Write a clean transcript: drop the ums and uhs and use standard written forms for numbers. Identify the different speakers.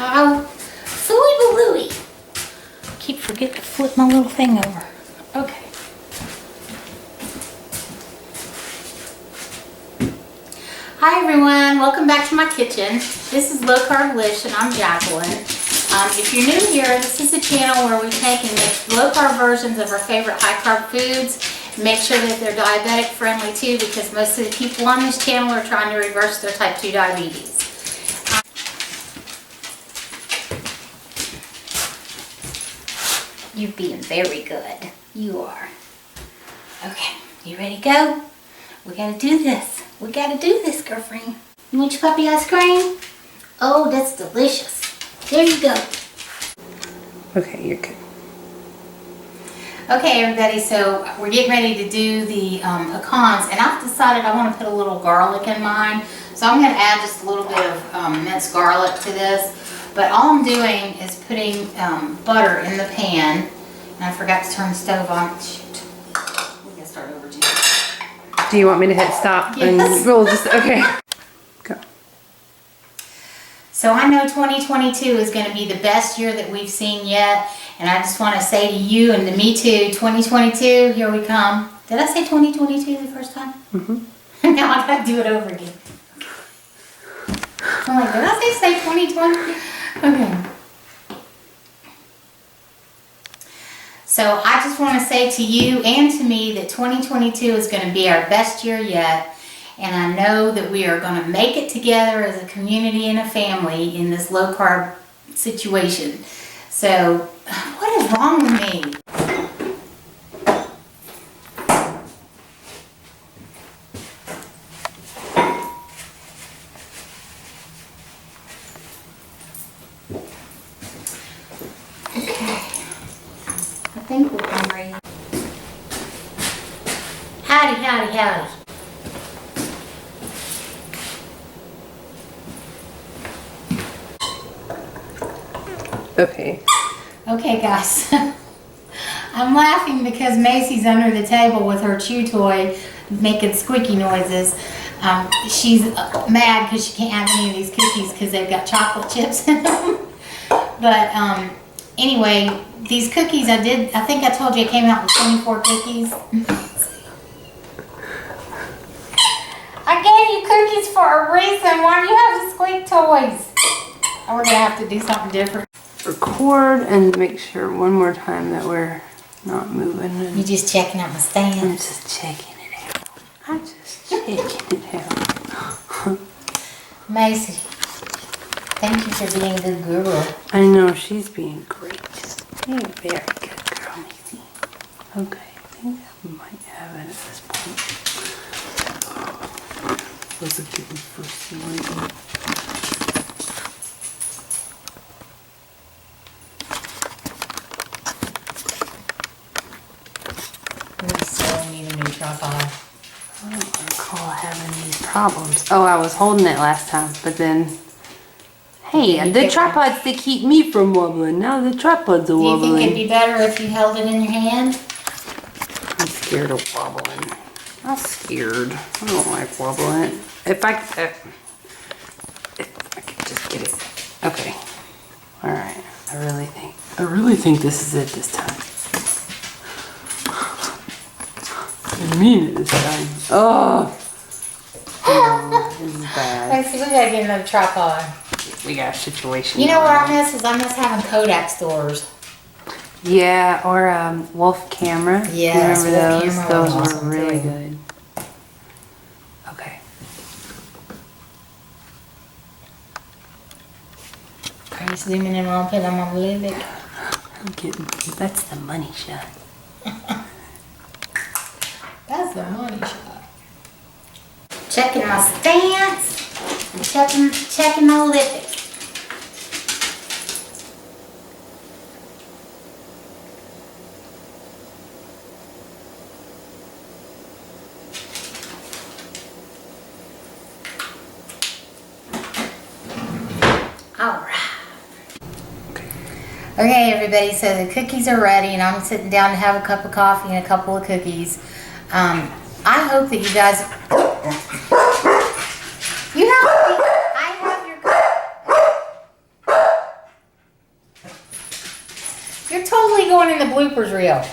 Speaker 1: Oh, Fooey Balooey. Keep forgetting to flip my little thing over. Okay. Hi everyone, welcome back to my kitchen. This is lowcarblish and I'm Jacqueline. If you're new here, this is a channel where we take and make low-carb versions of our favorite high-carb foods. Make sure that they're diabetic friendly too, because most of the people on this channel are trying to reverse their type 2 diabetes. You're being very good. You are. Okay, you ready to go? We gotta do this. We gotta do this, girlfriend. You want your puppy ice cream? Oh, that's delicious. There you go.
Speaker 2: Okay, you're good.
Speaker 1: Okay, everybody, so we're getting ready to do the pecans, and I've decided I want to put a little garlic in mine. So I'm going to add just a little bit of minced garlic to this. But all I'm doing is putting butter in the pan, and I forgot to turn the stove on. Shoot. We gotta start over, Jen.
Speaker 2: Do you want me to hit stop?
Speaker 1: Yes.
Speaker 2: And we'll just, okay. Go.
Speaker 1: So I know 2022 is going to be the best year that we've seen yet. And I just want to say to you and to me too, 2022, here we come. Did I say 2022 the first time? Mm-hmm. Now I got to do it over again. I'm like, did I say 2020? Okay. So I just want to say to you and to me that 2022 is going to be our best year yet. And I know that we are going to make it together as a community and a family in this low carb situation. So, what is wrong with me? Okay. I think we're ready. Howdy, howdy, howdy.
Speaker 2: Okay.
Speaker 1: Okay, guys. I'm laughing because Macy's under the table with her chew toy making squeaky noises. She's mad because she can't have any of these cookies because they've got chocolate chips in them. But anyway, these cookies I think I told you I came out with 24 cookies. I gave you cookies for a reason. Why do you have the squeak toys? Oh, we're going to have to do something different.
Speaker 2: Record and make sure one more time that we're not moving.
Speaker 1: You just checking out my stand?
Speaker 2: I'm just checking it out. I'm just checking it out.
Speaker 1: Macy, thank you for being a good girl.
Speaker 2: I know, she's being great. You're a very good girl, Macy. Okay, I think I might have it at this point. Was a good first one.
Speaker 1: Tripod.
Speaker 2: I don't recall having these problems. Oh, I was holding it last time, but then, hey, the tripods to keep me from wobbling. Now the tripods are wobbling.
Speaker 1: Do you think it'd be better if you held it in your hand?
Speaker 2: I'm scared of wobbling. I'm scared. I don't like wobbling. If I could just get it. Okay. All right. I really think this is it this time. I mean it this time. Oh, this is bad.
Speaker 1: Let's see, we gotta get another tripod.
Speaker 2: We got a situation.
Speaker 1: You know what I miss is I miss having Kodak stores.
Speaker 2: Yeah, or Wolf camera.
Speaker 1: Yeah,
Speaker 2: remember those? Those were really good. Okay.
Speaker 1: Are you zooming in on put on my lid?
Speaker 2: I'm getting. That's the money shot.
Speaker 1: That's the money shot. Checking my stance and checking my lipids. All right. Okay, everybody, so the cookies are ready, and I'm sitting down to have a cup of coffee and a couple of cookies. I hope that you guys... I have your... going in the bloopers reel.